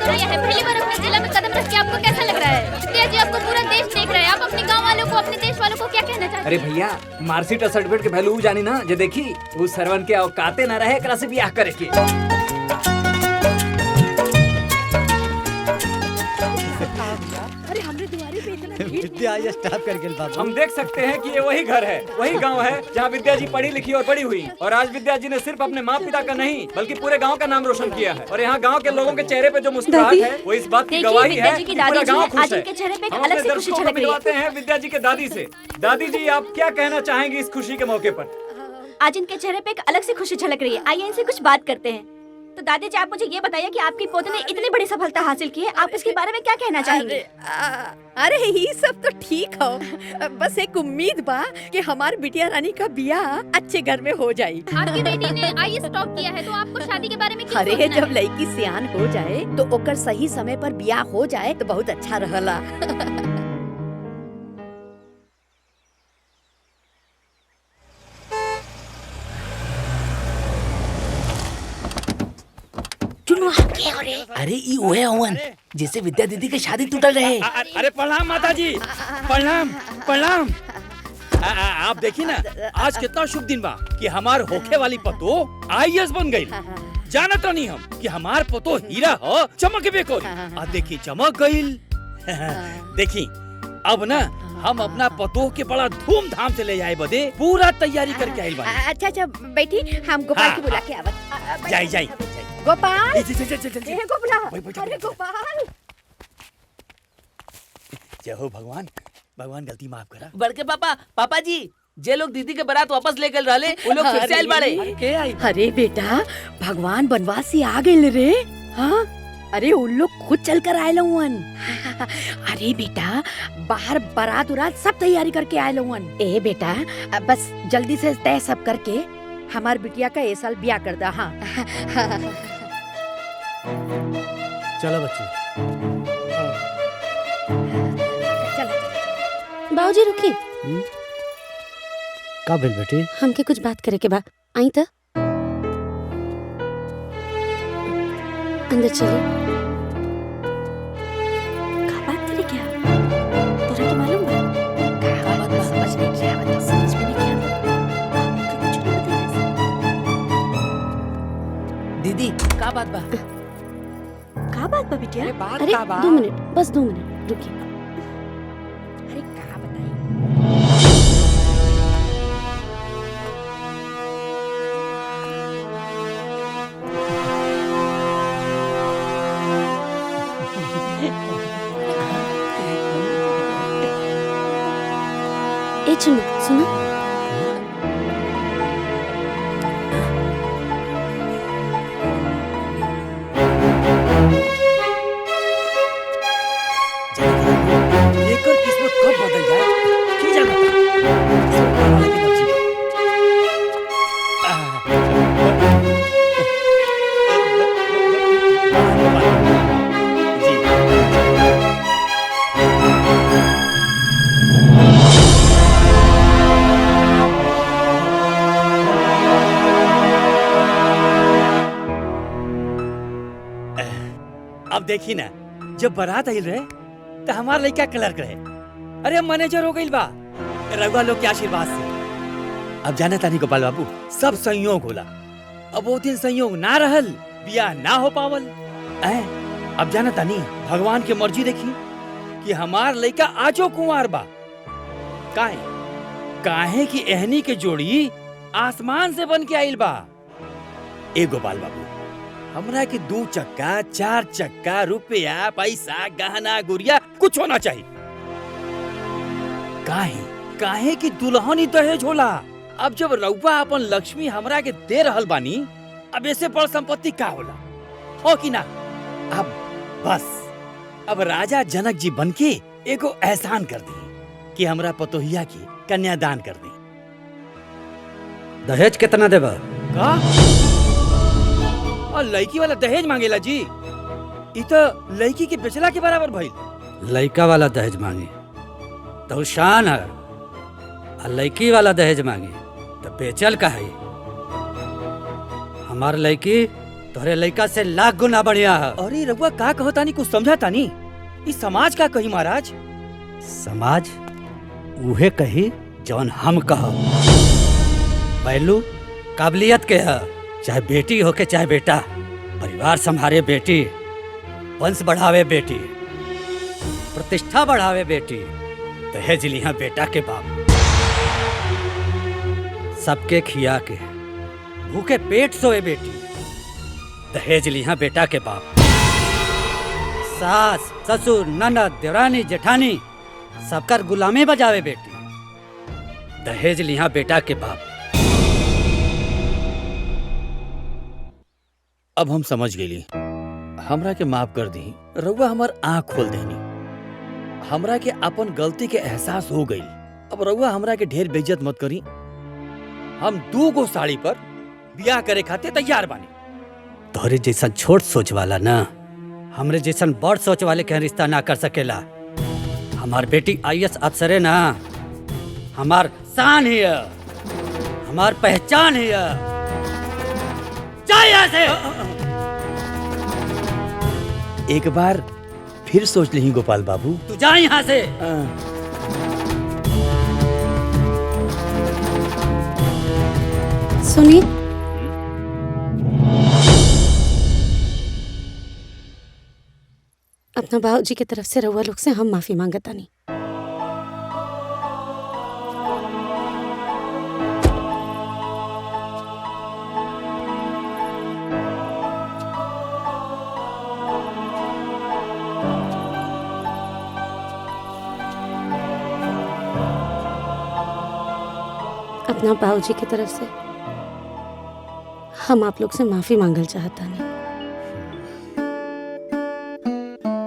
चौरैया है, पहली बार अपने जिला में कदम रख के आपको कैसा लग रहा है? विद्या जी, आपको पूरा देश देख रहा है, आप अपने गाँव वालों को, अपने देश वालों को क्या कहना चाहते हैं? अरे भैया, मार्कशीट और सर्टिफिकेट के वैल्यू जानी ना, जे देखी उस सरवन के औकाते न रहे एकरा से ब्याह करे के। अरे हमरे दुआरे पे इतना विद्या आज स्टॉप कर गेल बाबू। हम देख सकते हैं कि ये वही घर है, वही गांव है जहां विद्या जी पढ़ी लिखी और बड़ी हुई। और आज विद्या जी ने सिर्फ अपने माँ पिता का नहीं बल्कि पूरे गांव का नाम रोशन किया है। और यहाँ गांव के लोगों के चेहरे पे जो मुस्कुराहट है वो इस बात की गवाही है कि पूरा गांव खुश है। हम अपने दर्शकों को मिलवाते हैं विद्या जी के दादी से। दादी जी, आप क्या कहना चाहेंगी इस खुशी के मौके पर? आज इनके चेहरे पे एक अलग सी खुशी झलक रही है। आइए इनसे कुछ बात करते हैं। तो दादी जी, आप मुझे ये बताइए कि आपकी पोते ने इतनी बड़ी सफलता हासिल की है, आप इसके बारे में क्या कहना चाहेंगे? अरे ये सब तो ठीक हो, बस एक उम्मीद बा कि हमार बिटिया रानी का बियाह अच्छे घर में हो जाए। आपकी बेटी ने आईएएस टॉप किया है, तो आपको शादी के बारे में क्यों अरे सोचना जब है? लड़की सियान हो जाए तो ओकर सही समय पर बियाह हो जाए तो बहुत अच्छा रहला। अरे ई ओए हवन जैसे विद्या दीदी के शादी टूटल रहे। अरे प्रणाम माता जी, प्रणाम प्रणाम। आप देखी ना, आज कितना शुभ दिन बा कि हमार होखे वाली पतो आईएएस बन गई। जानत नहीं हम कि हमार पतो हीरा हो, चमकबे कोरी। आ देखी चमक गईल। देखी अब ना हम अपना पतो के बड़ा धूमधाम से ले जाए बदे पूरा तैयारी करके आइल बानी। अच्छा अच्छा बैठी, हम गोपाल के बुला के आवत। जाई जाई गोपाल, चल चल चल चल। ए गोपाल, बैठ, अरे गोपाल। जय हो भगवान, भगवान गलती माफ करा। बड़के पापा जी, जे लोग दीदी के बारात वापस ले गए रहले वो लोग फिर से आइल बाड़े। के आई? अरे बेटा, भगवान बनवास से आ गए रे। हाँ, अरे उन लोग खुद चल कर आए लवन। अरे बेटा, बाहर बारात उरात सब तैयारी करके आए लवन। ए बेटा, बस जल्दी से तय सब करके हमार बिटिया का ये साल ब्याह कर दा। हाँ चलो बच्चों। बाबूजी रुकी, का भेल बेटी? हमके कुछ बात करे के बा। आई त अंदर चले। का बात करे क्या? तोरा के मालूम बा? का बात बा? समझ नहीं क्या बता, समझ में नहीं क्या। हमके कुछ नहीं बताया। दीदी का बात बा? का बात बा बिटिया? बात अरे का बा? 2 मिनट, बस 2 मिनट रुकिए। अरे का बताई? ए चुन्नू सुनो। एक और किस्मत कब बदल जाए की जानता। सब भगवान की मर्जी अब देखी ना, जब बारात आइल रहे तो हमार लड़का क्लर्क रहे। अरे मैनेजर हो गई बा रघुआ लोग के आशीर्वाद से। अब जाने तानी गोपाल बाबू, सब संयोग होला। अब वो दिन संयोग ना रहल, बियाह ना हो पावल। अब जाने तानी भगवान के मर्जी देखी कि हमार लड़का आजो कुंवार बा। काहे कि एहनी के जोड़ी आसमान से बन के आइल बा। ए गोपाल बाबू, हमरा के 2 चक्का 4 चक्का रुपया पैसा गहना गुड़िया कुछ होना चाहिए। काहे कि दुल्हन ही दहेज होला। अब जब रउआ अपन लक्ष्मी हमरा के दे रहल बानी, अब ऐसे बड़ संपत्ति का होला हो कि ना। अब बस अब राजा जनक जी बनके एगो एहसान कर दी कि हमरा पतोहिया की कन्यादान कर दी। दहेज कितना देबा? का? और लड़की वाला दहेज मांगेला जी? इ तो लड़की के बेचला के बराबर भइल। लड़का वाला दहेज मांगी तो शान है, और लड़की वाला दहेज मांगी तो बेचल का है। हमार लड़की तोहरे लड़का से लाख गुना बढ़िया है। अरे रउआ का कहतानी कुछ समझातानी? इस समाज का कही महाराज? समाज उहे कही जौन हम कह। पहलू काबिलियत के है, चाहे बेटी हो के चाहे बेटा। परिवार संभाले बेटी, वंश बढ़ावे बेटी, प्रतिष्ठा बढ़ावे बेटी, दहेज लिया बेटा के बाप। सबके खिया के भूखे पेट सोए बेटी, दहेज लिया बेटा के बाप। सास ससुर ननद देवरानी जेठानी सबकर गुलामी बजावे बेटी, दहेज लिया बेटा के बाप। अब हम समझ गेली। हमरा के माफ कर दी। रउआ हमार आँख खोल देनी। हमरा के अपन गलती के एहसास हो गई। अब रउआ हमरा के ढेर बेइज्जत मत करी। हम 2 गो साड़ी पर ब्याह करे खातिर तैयार बानी। तोहरे जैसन छोट सोच वाला ना हमरे जैसन बड़ सोच वाले के रिश्ता ना कर सकेला। हमार बेटी IAS अफसर है ना, हमार शान है, हमार पहचान है। जा यहाँ से। एक बार फिर सोच ली गोपाल बाबू। तू जा यहाँ से। सुनिए, अपना बाबूजी की तरफ से रउआ लोग से हम माफी मांगतानी। अपना बाबूजी की तरफ से हम आप लोग से माफी मांगल चाहता नहीं।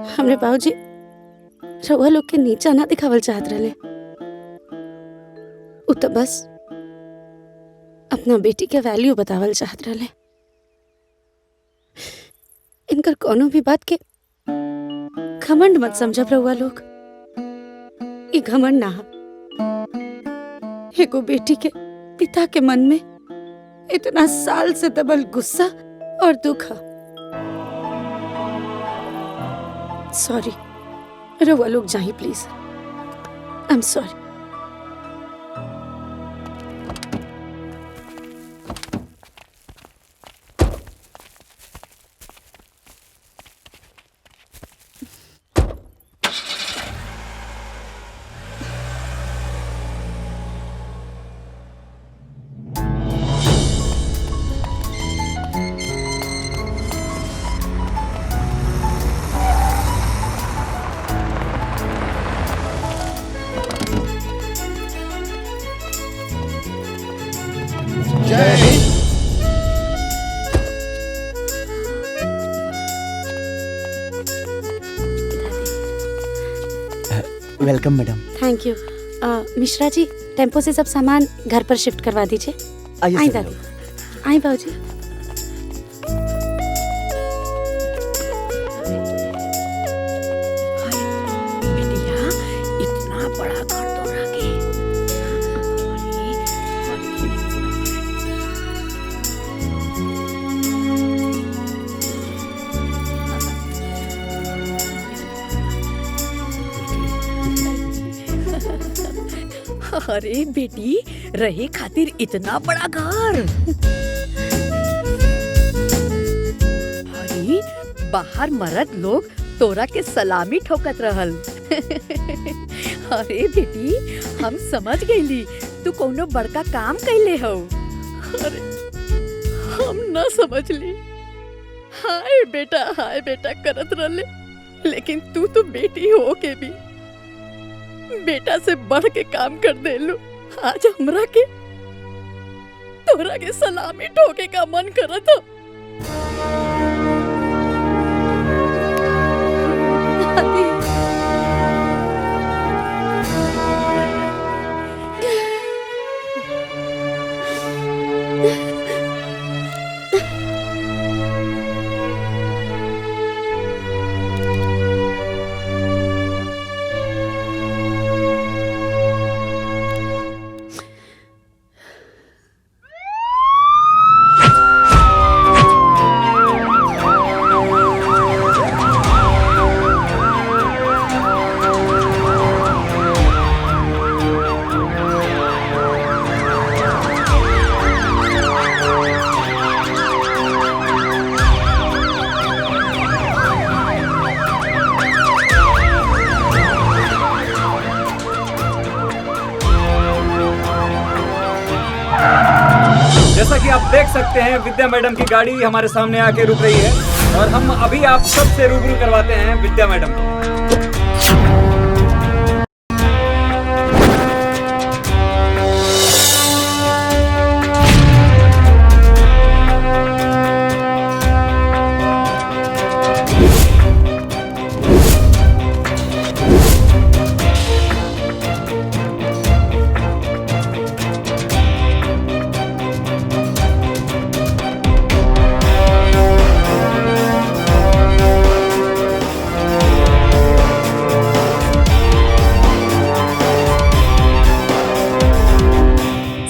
हमरे बाबूजी रउआ लोग के नीचा ना दिखावल चाहत रहे। उ तो बस अपना बेटी के वैल्यू बतावल चाहत रहे। इनकर कोनो भी बात के घमंड मत समझब रउआ लोग। ई घमंड ना। एगो बेटी के पिता के मन में इतना साल से दबल गुस्सा और दुख है। सॉरी, रउआ लोग जाइए please. I am sorry. Welcome madam. Thank you. Mishra ji, tempo से सब सामान घर पर शिफ्ट करवा दीजिए। आई दादी, आई बाबूजी। बेटिया, इतना बड़ा घर तोरा के। अरे बेटी, रहे खातिर इतना बड़ा घर। अरे बाहर मर्द लोग तोरा के सलामी ठोकत रहल। अरे बेटी, हम समझ गईली तू कोनो बड़का काम कैले हो। अरे हम ना समझली। हाय बेटा करत रहले, लेकिन तू तो बेटी हो के भी बेटा से बढ़ के काम कर देलू। आज हमरा के तोरा के सलामी ठोके का मन करत हो। देख सकते हैं विद्या मैडम की गाड़ी हमारे सामने आके रुक रही है और हम अभी आप सबसे रूबरू करवाते हैं विद्या मैडम को।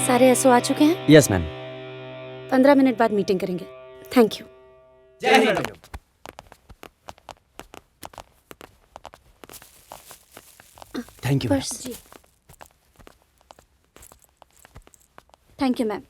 सारे एसओ आ चुके हैं? Yes ma'am. 15 मिनट बाद मीटिंग करेंगे। Thank you. जय हिंद। Thank you. पर्स जी। Thank you ma'am.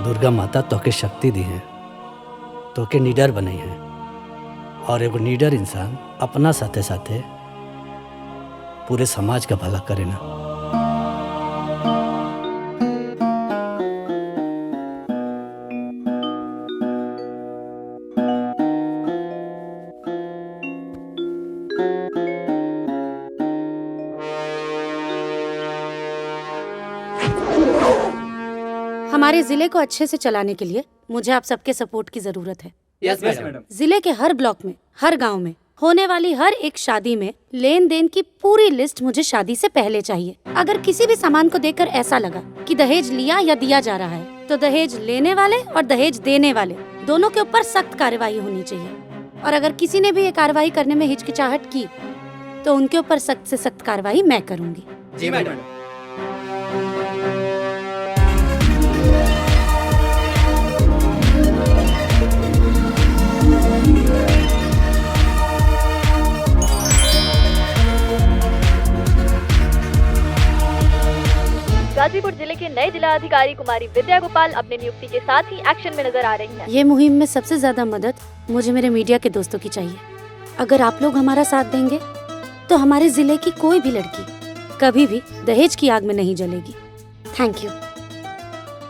दुर्गा माता तोके शक्ति दी है, तोके नीडर बनाई है और एगो नीडर इंसान अपना साथे साथे पूरे समाज का भला करे ना। हमारे जिले को अच्छे से चलाने के लिए मुझे आप सबके सपोर्ट की जरूरत है। Yes madam. जिले के हर ब्लॉक में, हर गांव में होने वाली हर एक शादी में लेन देन की पूरी लिस्ट मुझे शादी से पहले चाहिए। अगर किसी भी सामान को देखकर ऐसा लगा कि दहेज लिया या दिया जा रहा है, तो दहेज लेने वाले और दहेज देने वाले दोनों के ऊपर सख्त कार्रवाई होनी चाहिए। और अगर किसी ने भी ये कार्रवाई करने में हिचकिचाहट की, तो उनके ऊपर सख्त से सख्त कार्रवाई मैं करूंगी। जी मैडम। गाजीपुर जिले के नए जिला अधिकारी कुमारी विद्या गोपाल अपनी नियुक्ति के साथ ही एक्शन में नजर आ रही हैं। ये मुहिम में सबसे ज्यादा मदद मुझे मेरे मीडिया के दोस्तों की चाहिए। अगर आप लोग हमारा साथ देंगे तो हमारे जिले की कोई भी लड़की कभी भी दहेज की आग में नहीं जलेगी। Thank you.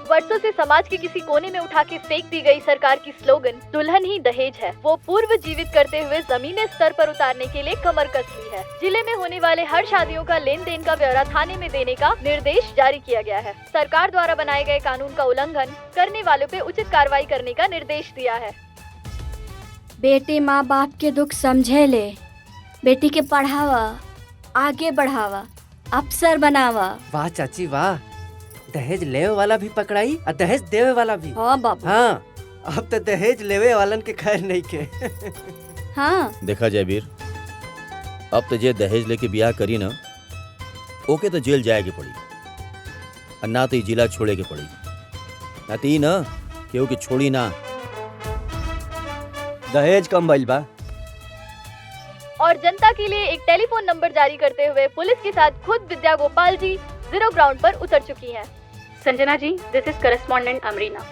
वर्षों से समाज के किसी कोने में उठा के फेंक दी गई सरकार की स्लोगन दुल्हन ही दहेज है, वो पूर्व जीवित करते हुए जमीनी स्तर पर उतारने के लिए कमर कस ली है। जिले में होने वाले हर शादियों का लेन देन का ब्यौरा थाने में देने का निर्देश जारी किया गया है। सरकार द्वारा बनाए गए कानून का उल्लंघन करने वालों पे उचित कार्रवाई करने का निर्देश दिया है। बेटी माँ बाप के दुख समझे ले, बेटी के पढ़ावा, आगे बढ़ावा, अफसर बनावा। वाह चाची वाह, दहेज लेवे वाला भी पकड़ाई और दहेज देवे वाला भी। हाँ बाबू। हाँ, अब तो दहेज लेवे वालन के खैर नहीं के। हाँ देखा जयवीर, अब तो जे दहेज लेके ब्याह करी ना, ओके तो जेल जाए के पड़ी और ना तो जिला छोड़े के पड़ी, ना तो ना केहू के छोड़ी ना। दहेज कम भइल बा। और जनता के लिए एक टेलीफोन नंबर जारी करते हुए पुलिस के साथ खुद विद्या गोपाल जी जीरो ग्राउंड पर उतर चुकी हैं। Sanjana ji, this is correspondent Amrina.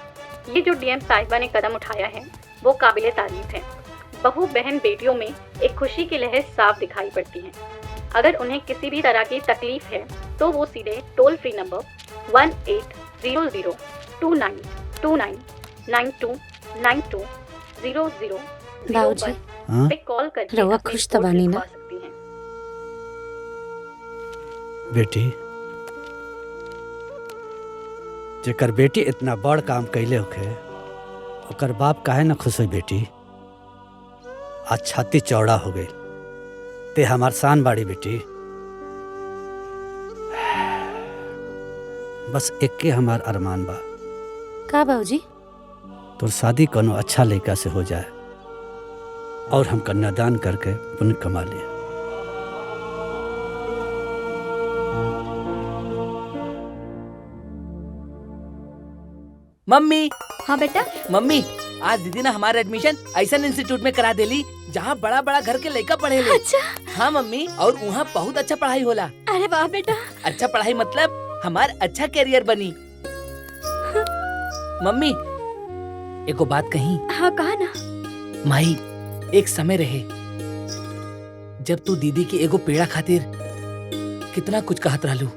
ये जो डीएम साहिबा ने कदम उठाया है वो काबिले तारीफ है। बहू बहन बेटियों में एक खुशी की लहर साफ दिखाई पड़ती है। अगर उन्हें किसी भी तरह की तकलीफ है तो वो सीधे टोल फ्री नंबर 18002929929200 बाबूजी, पे कॉल करके रवा अपनी खुश रिपोर्ट तबानी ना? लिखवा सकती हैं। बेटी, जेकर बेटी इतना बड़ काम कैले होखे, ओकर बाप काहे ना खुश होई बेटी। आज छाती चौड़ा हो गई, ते हमार शान बाड़ी बेटी। बस एके हमार अरमान बा, का बाबूजी? तोर शादी कोनो अच्छा लड़का से हो जाए और हम कन्यादान करके पुण्य कमा लिए। मम्मी हाँ बेटा। मम्मी, आज दीदी ने हमारा एडमिशन ऐसा इंस्टीट्यूट में करा देली जहाँ बड़ा बड़ा घर के लड़का पढ़े ले। अच्छा। हाँ मम्मी, और वहाँ बहुत अच्छा पढ़ाई होला। अरे वाह बेटा। अच्छा पढ़ाई मतलब हमार अच्छा करियर बनी। मम्मी एको बात कही। हाँ कहा ना। माई, एक समय रहे जब तू दीदी की एगो पेड़ा खातिर कितना कुछ कहत रहलू।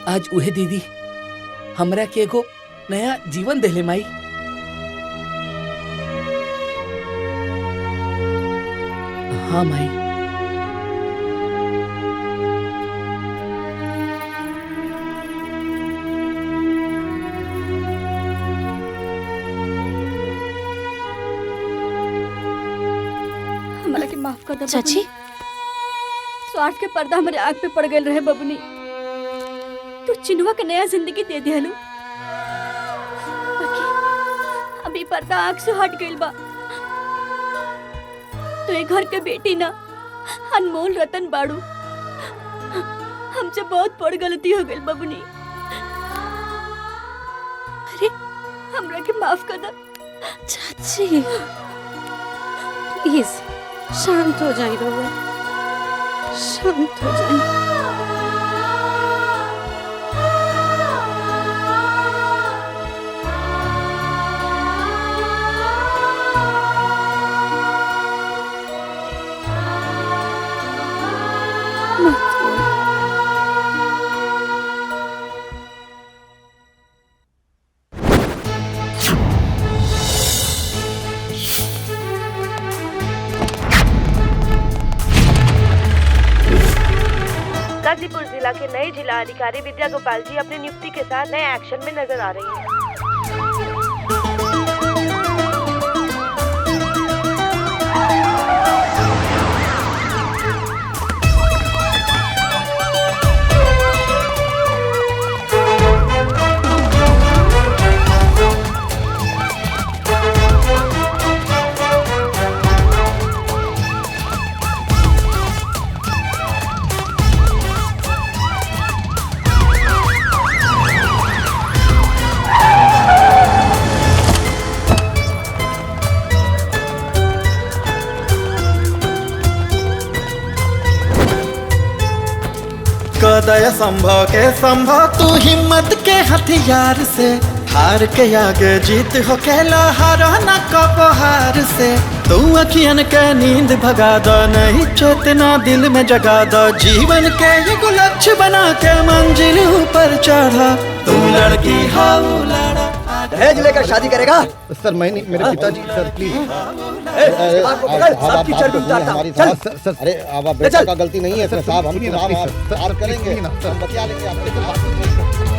आज उहे दीदी हमरा के एगो नया जीवन देले माई। हाँ माई। हमरा के माफ कर दे चाची। स्वार्थ के पर्दा हमारे आँख पे पड़ गए रहे बबुनी। तू चिनुआ के नया जिंदगी दे दिहलू। अभी पर्दा आँख से हट गइल बा। तो ये घर के बेटी ना, अनमोल रतन बाड़ू। हमसे बहुत बड़ गलती हो गई बबुनी। अरे हमरा के माफ कर दे। चाची प्लीज शांत हो जाइए रहुआ, शांत हो जाइए। गाजीपुर जिला के नए जिला अधिकारी विद्या गोपाल जी अपनी नियुक्ति के साथ नए एक्शन में नजर आ रही हैं। दया संभव के संभव तू हिम्मत के हथियार से हार के आगे जीत हो खेला हारा न कबो हार से तू अखियन के नींद भगा दो नहीं चेतना दिल में जगा दो जीवन के ये लक्ष्य बना के मंजिल ऊपर चढ़ा तू लड़की हाउ लड़ा दहेज लेकर शादी करेगा? सर मैं नहीं, मेरे पिताजी। सर प्लीज सबकी चर्बी उतारता। सर अरे अब बेटा का गलती नहीं है साहब, हम आप करेंगे, हम बतिया लेंगे आपके।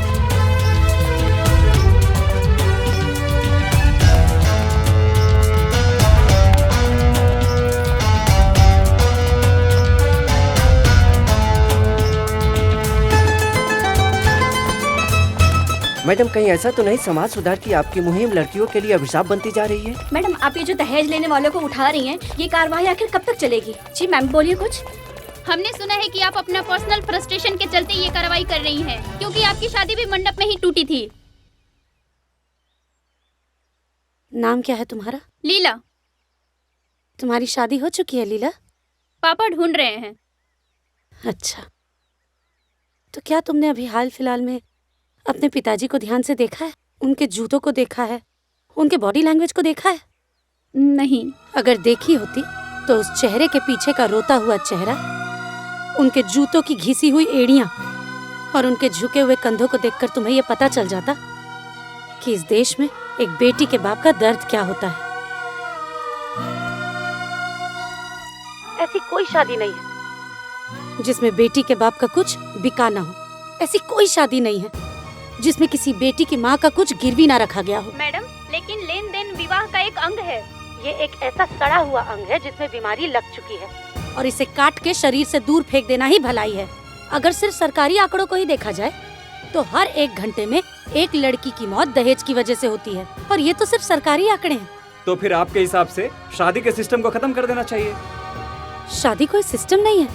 मैडम कहीं ऐसा तो नहीं समाज सुधार की आपकी मुहिम लड़कियों के लिए अभिशाप बनती जा रही है? मैडम आप ये जो दहेज लेने वालों को उठा रही हैं, ये कार्रवाई आखिर कब तक चलेगी? जी मैम बोलिए कुछ। हमने सुना है कि आप अपना पर्सनल फ्रस्ट्रेशन के चलते ये कार्रवाई कर रही हैं, क्योंकि आपकी शादी भी मंडप में ही टूटी थी। नाम क्या है तुम्हारा? लीला। तुम्हारी शादी हो चुकी है लीला? पापा ढूंढ रहे हैं। अच्छा, तो क्या तुमने अभी हाल फिलहाल में अपने पिताजी को ध्यान से देखा है? उनके जूतों को देखा है? उनके बॉडी लैंग्वेज को देखा है? नहीं। अगर देखी होती तो उस चेहरे के पीछे का रोता हुआ चेहरा, उनके जूतों की घिसी हुई एड़ियां और उनके झुके हुए कंधों को देखकर तुम्हें यह पता चल जाता कि इस देश में एक बेटी के बाप का दर्द क्या होता है। ऐसी कोई शादी नहीं है जिसमें बेटी के बाप का कुछ बिका ना हो। ऐसी कोई शादी नहीं है जिसमें किसी बेटी की माँ का कुछ गिरवी ना रखा गया हो। मैडम, लेकिन लेन देन विवाह का एक अंग है। ये एक ऐसा सड़ा हुआ अंग है जिसमें बीमारी लग चुकी है और इसे काट के शरीर से दूर फेंक देना ही भलाई है। अगर सिर्फ सरकारी आंकड़ों को ही देखा जाए तो हर 1 घंटे में एक लड़की की मौत दहेज की वजह से होती है, और ये तो सिर्फ सरकारी आंकड़े हैं। तो फिर आपके हिसाब से शादी के सिस्टम को खत्म कर देना चाहिए। शादी कोई सिस्टम नहीं है,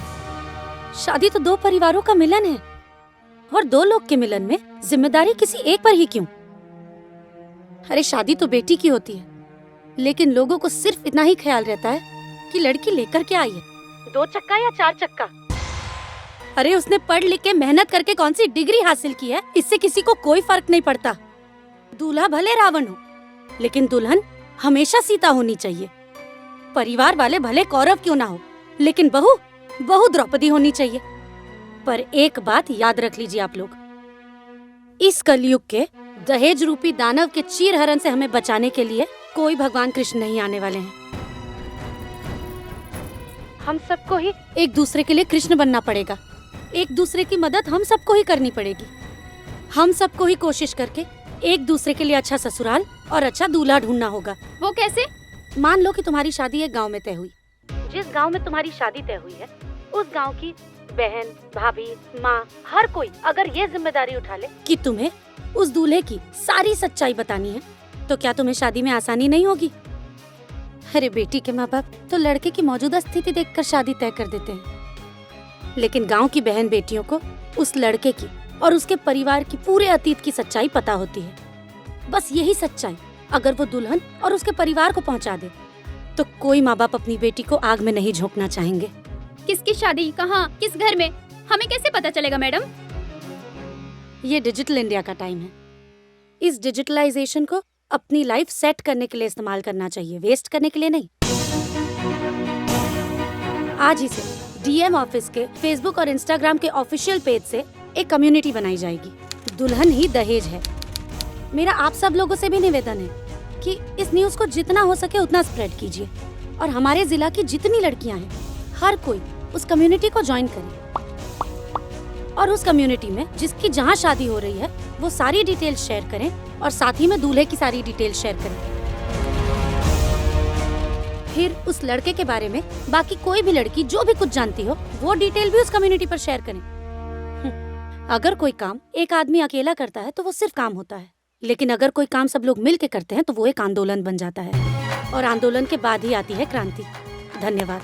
शादी तो 2 परिवारों का मिलन है, और और दो लोग के मिलन में जिम्मेदारी किसी एक पर ही क्यों? अरे शादी तो बेटी की होती है, लेकिन लोगों को सिर्फ इतना ही ख्याल रहता है कि लड़की लेकर के आई है, 2 चक्का या 4 चक्का। अरे उसने पढ़ लिख के मेहनत करके कौन सी डिग्री हासिल की है, इससे किसी को कोई फर्क नहीं पड़ता। दूल्हा भले रावण हो, लेकिन दुल्हन हमेशा सीता होनी चाहिए। परिवार वाले भले कौरव क्यों ना हो, लेकिन बहू द्रौपदी होनी चाहिए। पर एक बात याद रख लीजिए आप लोग, इस कलयुग के दहेज रूपी दानव के चीरहरण से हमें बचाने के लिए कोई भगवान कृष्ण नहीं आने वाले हैं। हम सबको ही एक दूसरे के लिए कृष्ण बनना पड़ेगा। एक दूसरे की मदद हम सबको ही करनी पड़ेगी। हम सबको ही कोशिश करके एक दूसरे के लिए अच्छा ससुराल और अच्छा दूल्हा ढूंढना होगा। वो कैसे? मान लो कि तुम्हारी शादी एक गांव में तय हुई। जिस गांव में तुम्हारी शादी तय हुई है, उस गांव की बहन, भाभी, माँ, हर कोई अगर ये जिम्मेदारी उठा ले कि तुम्हें उस दूल्हे की सारी सच्चाई बतानी है, तो क्या तुम्हें शादी में आसानी नहीं होगी? अरे बेटी के माँ बाप तो लड़के की मौजूदा स्थिति देखकर शादी तय कर देते हैं, लेकिन गांव की बहन बेटियों को उस लड़के की और उसके परिवार की पूरे अतीत की सच्चाई पता होती है। बस यही सच्चाई अगर वो दुल्हन और उसके परिवार को पहुंचा दे, तो कोई माँ बाप अपनी बेटी को आग में नहीं झोंकना चाहेंगे। किसकी शादी, कहाँ, किस घर में, हमें कैसे पता चलेगा मैडम? ये डिजिटल इंडिया का टाइम है। इस डिजिटलाइजेशन को अपनी लाइफ सेट करने के लिए इस्तेमाल करना चाहिए, वेस्ट करने के लिए नहीं। आज ही से डीएम ऑफिस के फेसबुक और इंस्टाग्राम के ऑफिशियल पेज से एक कम्युनिटी बनाई जाएगी, दुल्हन ही दहेज है। मेरा आप सब लोगों से भी निवेदन है कि इस न्यूज को जितना हो सके उतना स्प्रेड कीजिए, और हमारे जिला की जितनी लड़कियां हैं, हर कोई उस कम्युनिटी को ज्वाइन करे, और उस कम्युनिटी में जिसकी जहां शादी हो रही है वो सारी डिटेल्स शेयर करें, और साथ ही में दूल्हे की सारी डिटेल्स शेयर करें। फिर उस लड़के के बारे में बाकी कोई भी लड़की जो भी कुछ जानती हो वो डिटेल भी उस कम्युनिटी पर शेयर करें। अगर कोई काम एक आदमी अकेला करता है तो वो सिर्फ काम होता है, लेकिन अगर कोई काम सब लोग मिल के करते हैं तो वो एक आंदोलन बन जाता है, और आंदोलन के बाद ही आती है क्रांति। धन्यवाद।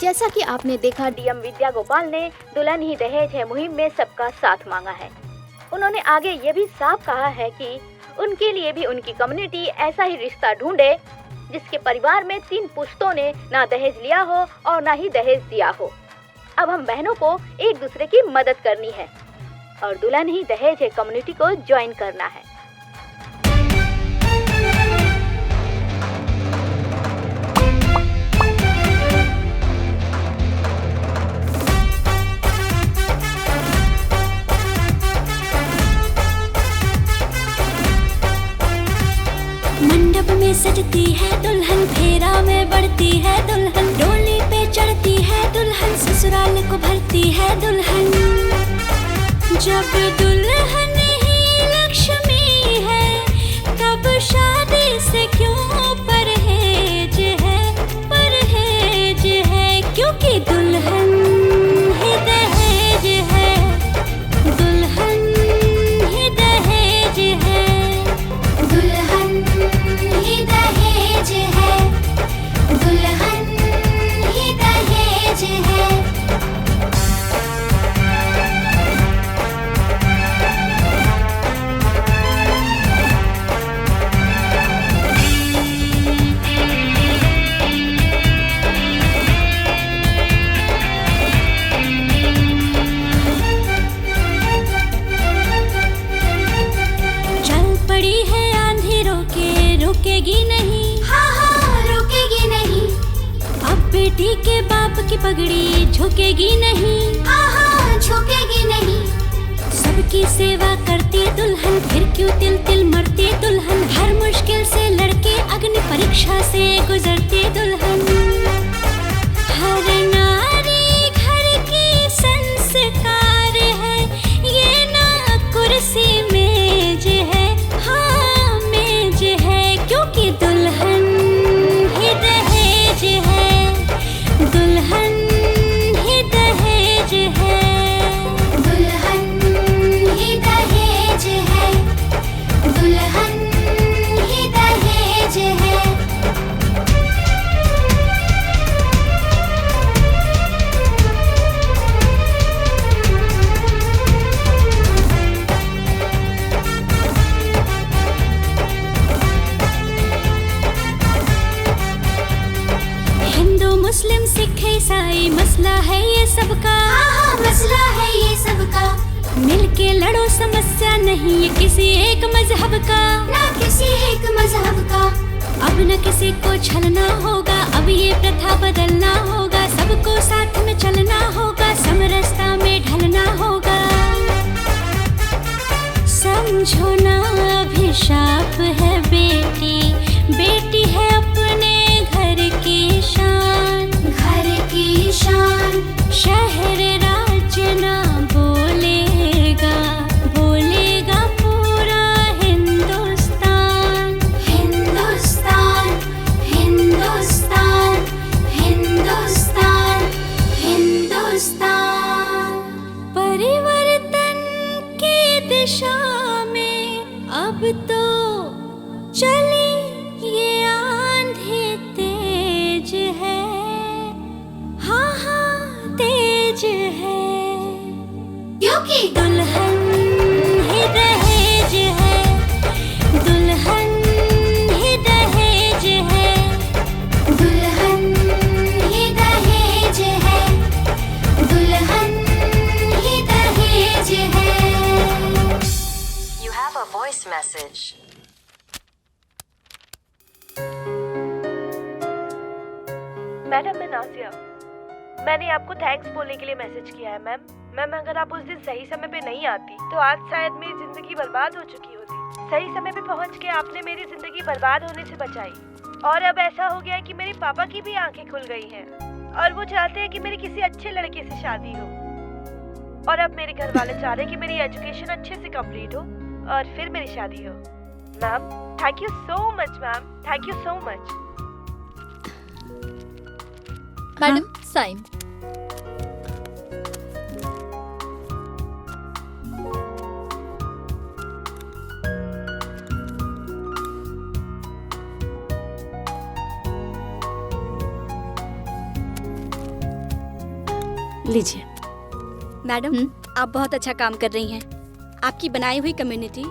जैसा कि आपने देखा, डीएम विद्या गोपाल ने दुल्हन ही दहेज है मुहिम में सबका साथ मांगा है। उन्होंने आगे ये भी साफ कहा है कि उनके लिए भी उनकी कम्युनिटी ऐसा ही रिश्ता ढूंढे जिसके परिवार में 3 पुश्तों ने ना दहेज लिया हो और ना ही दहेज दिया हो। अब हम बहनों को एक दूसरे की मदद करनी है और दुल्हन ही दहेज है कम्युनिटी को ज्वाइन करना है। मंडप में सजती है दुल्हन, फेरा में बढ़ती है दुल्हन, डोली पे चढ़ती है दुल्हन, ससुराल को भरती है दुल्हन। जब दुल्हन ही लक्ष्मी है, तब शादी से क्यों परहेज है, क्योंकि दुल्हन ही दहेज है, दुल्हन ही दहेज है, दुल्हन ही दहेज है, दुल्हन ही दहेज है। चल पड़ी है आंधी, रुकेगी नहीं, हाँ हाँ रुकेगी नहीं। अब बेटी के बाप की पगड़ी झुकेगी नहीं, हाँ हाँ झुकेगी नहीं। सबकी सेवा करती दुल्हन, फिर क्यों तिल तिल मरती दुल्हन, हर मुश्किल से लड़के अग्नि परीक्षा से गुजरती दुल्हन। हर नारी घर की संस्कार है, ये ना कुर्सी मेज है, हाँ मेज है, क्योंकि दुल्हन ही दहेज है, दुल्हन ही दहेज है, दुल्हन ही दहेज है, दुल्हन ही दहेज है। क्योंकि मसला है ये सबका, हाँ मसला है ये सबका। मिलके लड़ो समस्या नहीं ये किसी एक मजहब का, ना किसी एक मजहब का। अब न किसी को छलना होगा, अब ये प्रथा बदलना होगा। सबको साथ में चलना होगा, समरसता में ढलना होगा। समझो ना अभिशाप है बेटी, बेटी है अपने घर की शान, घर की शान। शहर राज्य ना बोलेगा, बोलेगा पूरा हिंदुस्तान, हिंदुस्तान, हिंदुस्तान, हिंदुस्तान, हिंदुस्तान। परिवर्तन की दिशा में अब तो चली ये आंधी तेज है, हाँ हाँ तेज है। क्योंकि दुल्हन ही दहेज है, दुल्हन ही दहेज है, दुल्हन ही दहेज है, दुल्हन ही दहेज है। You have a voice message. Madam, मैं नाजिया। मैंने आपको थैंक्स बोलने के लिए मैसेज किया है मैम। मैम, अगर आप उस दिन सही समय पे नहीं आती तो आज शायद मेरी जिंदगी बर्बाद हो चुकी होती। सही समय पे पहुंच के आपने मेरी जिंदगी बर्बाद होने से बचाई। और अब ऐसा हो गया है कि मेरे पापा की भी आंखें खुल गई हैं और वो चाहते हैं कि मेरी किसी अच्छे लड़के से शादी हो। और अब मेरे घर वाले चाह रहे हैं कि मेरी एजुकेशन अच्छे से कंप्लीट हो और फिर मेरी शादी हो। Ma'am, thank you so much ma'am, thank you so much. Madam, sign. लीजिए। मैडम, आप बहुत अच्छा काम कर रही हैं। आपकी बनाई हुई कम्युनिटी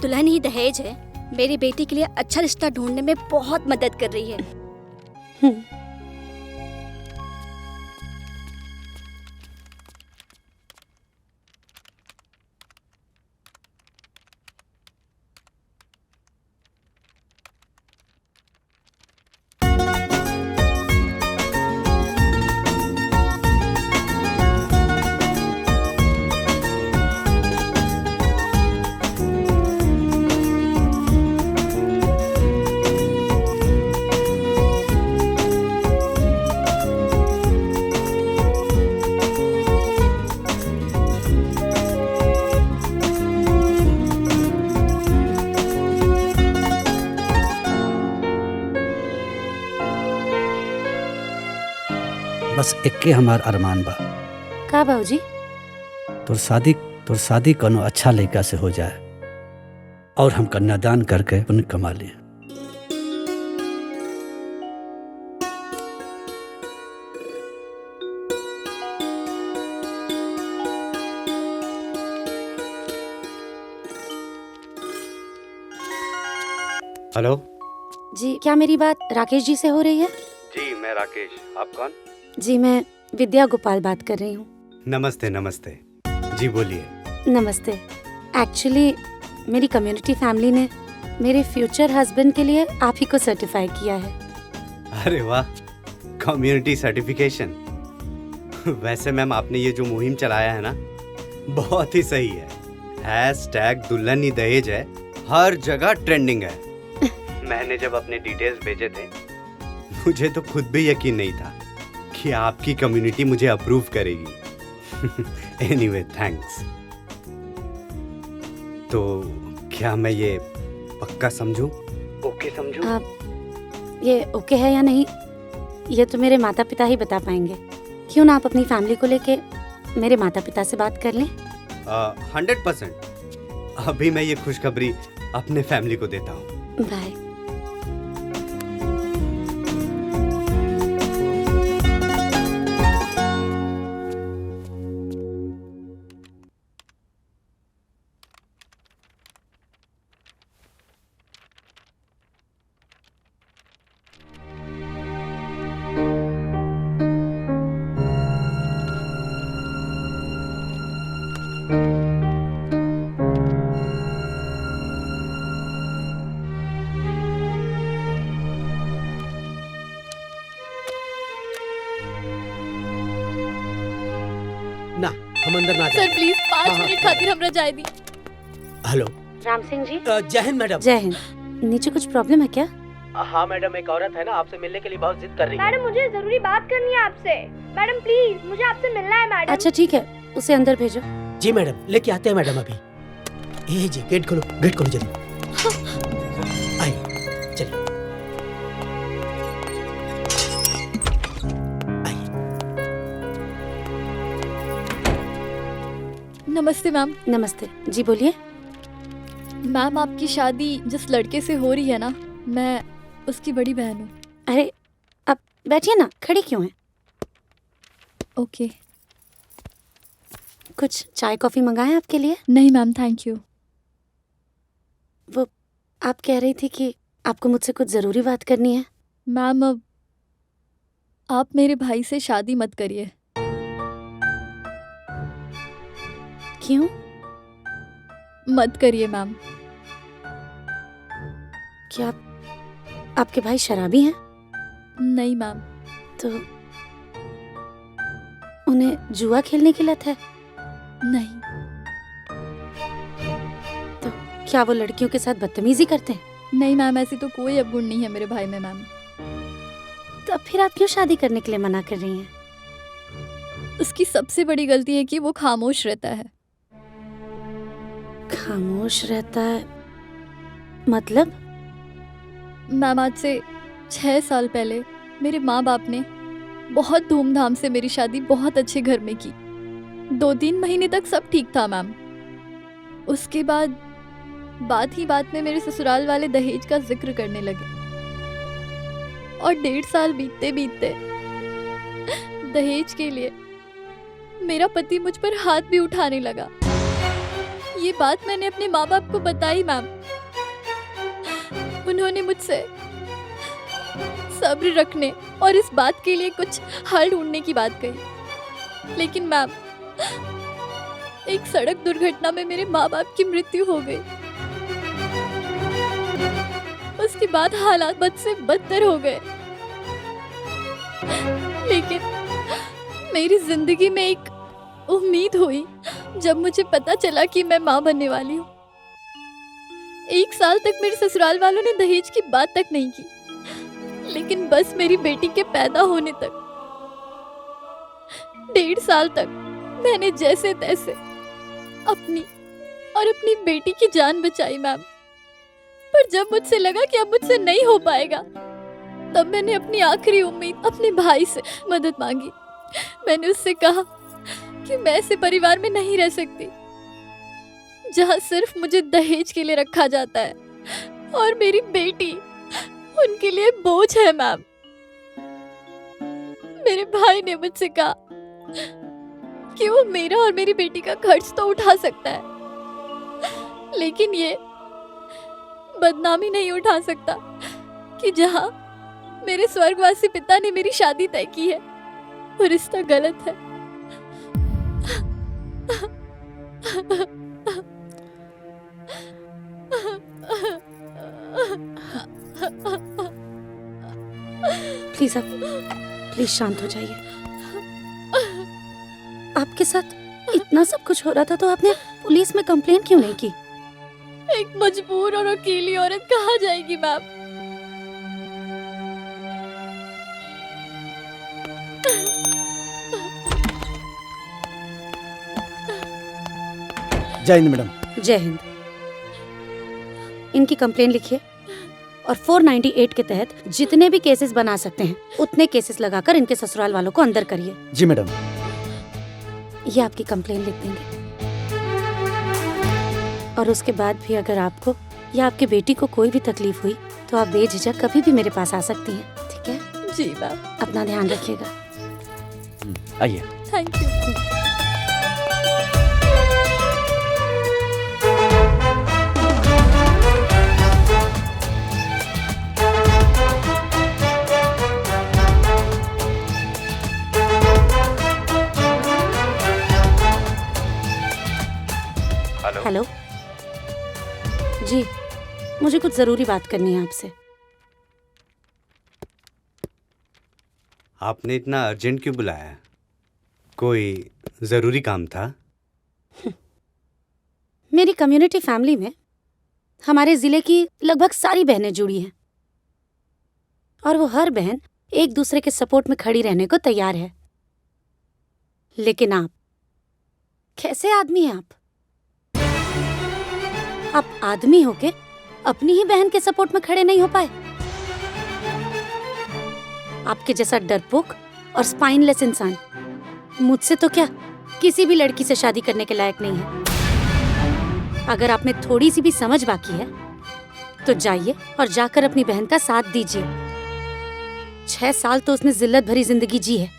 दुल्हन ही दहेज है मेरी बेटी के लिए अच्छा रिश्ता ढूंढने में बहुत मदद कर रही है। बस इक्के हमार अरमान बा। का बाबूजी? तोर शादी कोनो अच्छा लड़का से हो जाए और हम कन्यादान करके पुण्य कमा लें। हेलो जी, क्या मेरी बात राकेश जी से हो रही है? जी, मैं राकेश। आप कौन? जी, मैं विद्या गोपाल बात कर रही हूँ। नमस्ते। नमस्ते जी, बोलिए। नमस्ते। एक्चुअली मेरी कम्युनिटी फैमिली ने मेरे फ्यूचर हस्बैंड के लिए आप ही को सर्टिफाई किया है। अरे वाह, कम्युनिटी सर्टिफिकेशन। वैसे मैम, आपने ये जो मुहिम चलाया है ना, बहुत ही सही है। #दुल्हन ही दहेज है, हर जगह ट्रेंडिंग है। मैंने जब अपने डिटेल्स भेजे थे, मुझे तो खुद भी यकीन नहीं था कि आपकी कम्युनिटी मुझे अप्रूव करेगी। Anyway, thanks. तो क्या मैं ये पक्का समझूं? ओके समझूं? ये ओके है या नहीं, ये तो मेरे माता पिता ही बता पाएंगे। क्यों ना आप अपनी फैमिली को लेके मेरे माता पिता से बात कर लें? 100%। अभी मैं ये खुशखबरी अपने फैमिली को देता हूँ। बाय। आ सर प्लीज 5 हाँ, मिनट खातिर हमरा जाए दी। हेलो राम सिंह जी। जय हिंद मैडम। जय हिंद। नीचे कुछ प्रॉब्लम है क्या? हाँ मैडम, एक औरत है ना आपसे मिलने के लिए बहुत जिद कर रही है। मैडम मुझे जरूरी बात करनी है आपसे। मैडम प्लीज मुझे आपसे मिलना है मैडम। अच्छा ठीक है, उसे अंदर भेजो। जी मैडम, लेके आते हैं मैडम अभी। ये जी गेट खोलो जल्दी। आइए चलिए। नमस्ते मैम। नमस्ते जी, बोलिए। मैम आपकी शादी जिस लड़के से हो रही है ना, मैं उसकी बड़ी बहन हूँ। अरे आप बैठिए ना, खड़ी क्यों हैं? ओके। कुछ चाय कॉफी मंगाएं आपके लिए? नहीं मैम, थैंक यू। वो आप कह रही थी कि आपको मुझसे कुछ जरूरी बात करनी है। मैम अब आप मेरे भाई से शादी मत करिए। क्यों? मत करिए मैम। क्या आपके भाई शराबी हैं? नहीं मैम। तो उन्हें जुआ खेलने की लत है? नहीं। तो क्या वो लड़कियों के साथ बदतमीजी करते हैं? नहीं मैम, ऐसी तो कोई अवगुण नहीं है मेरे भाई में मैम। तो अब फिर आप क्यों शादी करने के लिए मना कर रही हैं? उसकी सबसे बड़ी गलती है कि वो खामोश रहता है। खामोश रहता है मतलब? मैम आज से 6 साल पहले मेरे माँ बाप ने बहुत धूमधाम से मेरी शादी बहुत अच्छे घर में की। 2-3 महीने तक सब ठीक था मैम। उसके बाद बात ही बात में मेरे ससुराल वाले दहेज का जिक्र करने लगे और 1.5 साल बीतते बीतते दहेज के लिए मेरा पति मुझ पर हाथ भी उठाने लगा। ये बात मैंने अपने माँ बाप को बताई मैम। उन्होंने मुझसे सब्र रखने और इस बात के लिए कुछ हल ढूंढने की बात कही, लेकिन मैम एक सड़क दुर्घटना में मेरे माँ बाप की मृत्यु हो गई। उसके बाद हालात बद से बदतर हो गए, लेकिन मेरी जिंदगी में एक उम्मीद हुई जब मुझे पता चला कि मैं माँ बनने वाली हूँ। 1 साल तक मेरे ससुराल वालों ने दहेज की बात तक नहीं की, लेकिन बस मेरी बेटी के पैदा होने तक 1.5 साल तक मैंने जैसे तैसे अपनी और अपनी बेटी की जान बचाई मैम। पर जब मुझसे लगा कि अब मुझसे नहीं हो पाएगा, तब मैंने अपनी आखिरी उम्मीद अपने भाई से मदद मांगी। मैंने उससे कहा कि मैं ऐसे परिवार में नहीं रह सकती जहां सिर्फ मुझे दहेज के लिए रखा जाता है और मेरी बेटी उनके लिए बोझ है मैम। मेरे भाई ने मुझसे कहा कि वो मेरा और मेरी बेटी का खर्च तो उठा सकता है, लेकिन ये बदनामी नहीं उठा सकता कि जहां मेरे स्वर्गवासी पिता ने मेरी शादी तय की है वो रिश्ता गलत है। प्लीज आप प्लीज शांत हो जाइए। आपके साथ इतना सब कुछ हो रहा था तो आपने पुलिस में कंप्लेन क्यों नहीं की? एक मजबूर और अकेली औरत कहाँ जाएगी मैम? जय हिंद मैडम। जय हिंद। इनकी कंप्लेन लिखिए और 498 के तहत जितने भी केसेस बना सकते हैं उतने केसेस लगाकर इनके ससुराल वालों को अंदर करिए। जी मैडम। ये आपकी कंप्लेन लिख देंगे और उसके बाद भी अगर आपको या आपकी बेटी को कोई भी तकलीफ हुई तो आप बेझिझक कभी भी मेरे पास आ सकती हैं, ठीक है? जी मैम। अपना ध्यान रखिएगा। आइए। Thank you. हेलो जी, मुझे कुछ जरूरी बात करनी है आपसे। आपने इतना अर्जेंट क्यों बुलाया? कोई जरूरी काम था? मेरी कम्युनिटी फैमिली में हमारे जिले की लगभग सारी बहनें जुड़ी हैं और वो हर बहन एक दूसरे के सपोर्ट में खड़ी रहने को तैयार है। लेकिन आप कैसे आदमी हैं? आप आदमी होके अपनी ही बहन के सपोर्ट में खड़े नहीं हो पाए। आपके जैसा डरपोक और स्पाइनलेस इंसान मुझसे तो क्या किसी भी लड़की से शादी करने के लायक नहीं है। अगर आप में थोड़ी सी भी समझ बाकी है तो जाइए और जाकर अपनी बहन का साथ दीजिए। 6 साल तो उसने जिल्लत भरी जिंदगी जी है,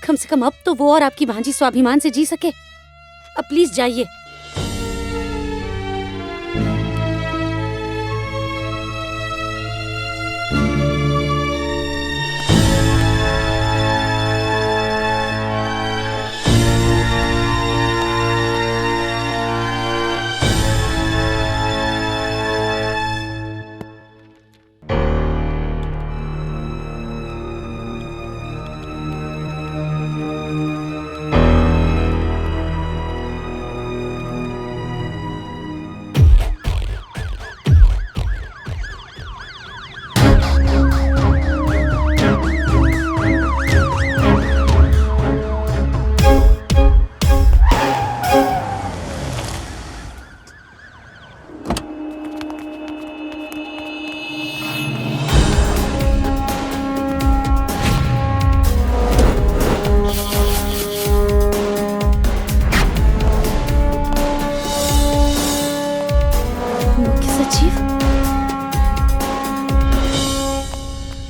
कम से कम अब तो वो और आपकी भांजी स्वाभिमान से जी सके। अब प्लीज जाइए।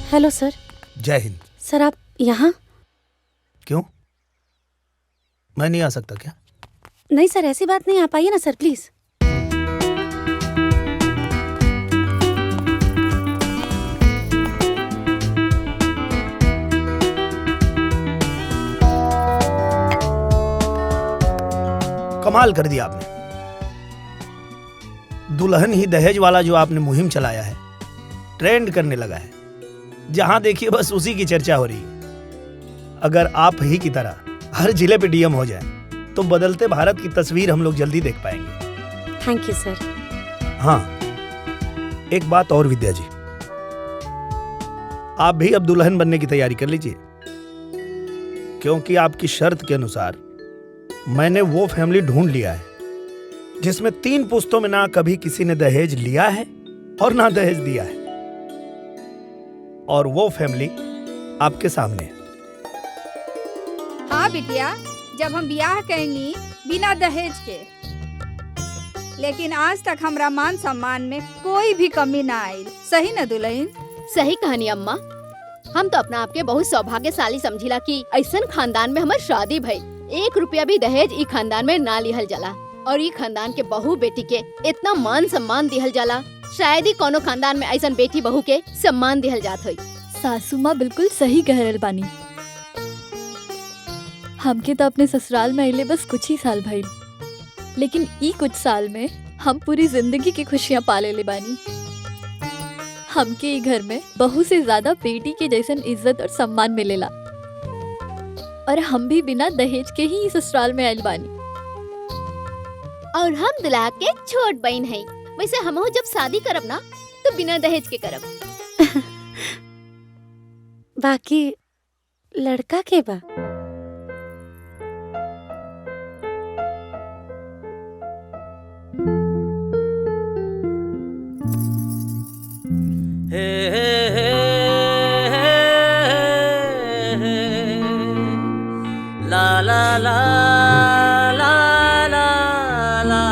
Hello sir. जय हिंद। सर आप यहाँ? क्यों, मैं नहीं आ सकता क्या? नहीं सर, ऐसी बात नहीं, आप आइए ना सर प्लीज। कमाल कर दिया आपने। दुल्हन ही दहेज वाला जो आपने मुहिम चलाया है ट्रेंड करने लगा है। जहां देखिए बस उसी की चर्चा हो रही है। अगर आप ही की तरह हर जिले पे डीएम हो जाए तो बदलते भारत की तस्वीर हम लोग जल्दी देख पाएंगे। Thank you sir. हाँ, एक बात और विद्या जी, आप भी अब दुल्हन बनने की तैयारी कर लीजिए, क्योंकि आपकी शर्त के अनुसार मैंने वो फैमिली ढूंढ लिया है जिसमें 3 पुश्तों में ना कभी किसी ने दहेज लिया है और ना दहेज दिया है, और वो फैमिली आपके सामने है। हाँ बिटिया, जब हम ब्याह करेंगी बिना दहेज के, लेकिन आज तक हमरा मान सम्मान में कोई भी कमी ना आई। सही न दुल्हन? सही कहानी अम्मा। हम तो अपना आपके बहुत सौभाग्यशाली समझिला कि ऐसन खानदान में हमार शादी भई। 1 रुपया भी दहेज ई खानदान में ना लिहल जाला और ई खानदान के बहू बेटी के इतना मान सम्मान दिहल जाला। शायद ही कोनो खानदान में ऐसन बेटी बहू के सम्मान दिहल जात होई। सासू माँ बिल्कुल सही कह रहल बानी। हमके तो अपने ससुराल में अइले बस कुछ ही साल भइल, लेकिन ई कुछ साल में हम पूरी जिंदगी की खुशियाँ पाले ले बानी। हमके ई घर में बहू से ज्यादा बेटी के जैसन इज्जत और सम्मान मिलेला, और हम भी बिना दहेज के ही ससुराल में आइल बानी। और हम दुल्हा के छोट बहन है। वैसे हमहू जब शादी करब ना तो बिना दहेज के करब। बाकी लड़का के बा? ला ला ला ला ला ला।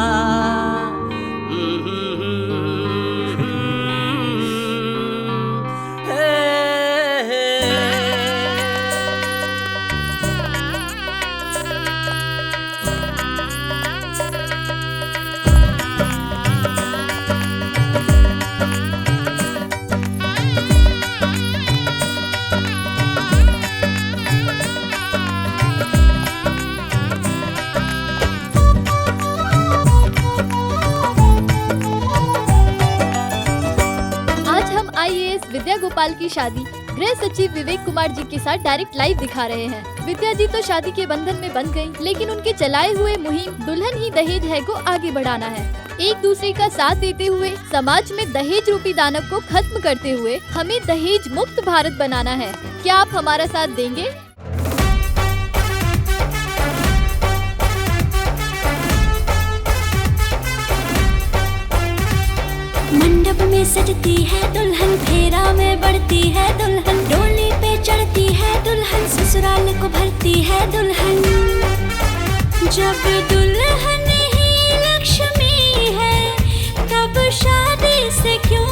विद्या गोपाल की शादी गृह सचिव विवेक कुमार जी के साथ डायरेक्ट लाइव दिखा रहे हैं। विद्या जी तो शादी के बंधन में बंध गयी, लेकिन उनके चलाए हुए मुहिम दुल्हन ही दहेज है को आगे बढ़ाना है। एक दूसरे का साथ देते हुए समाज में दहेज रूपी दानव को खत्म करते हुए हमें दहेज मुक्त भारत बनाना है। क्या आप हमारा साथ देंगे? मंडप में सजती है दुल्हन, फेरा में बढ़ती है दुल्हन, डोली पे चढ़ती है दुल्हन, ससुराल को भरती है दुल्हन। जब दुल्हन ही लक्ष्मी है, तब शादी से क्यों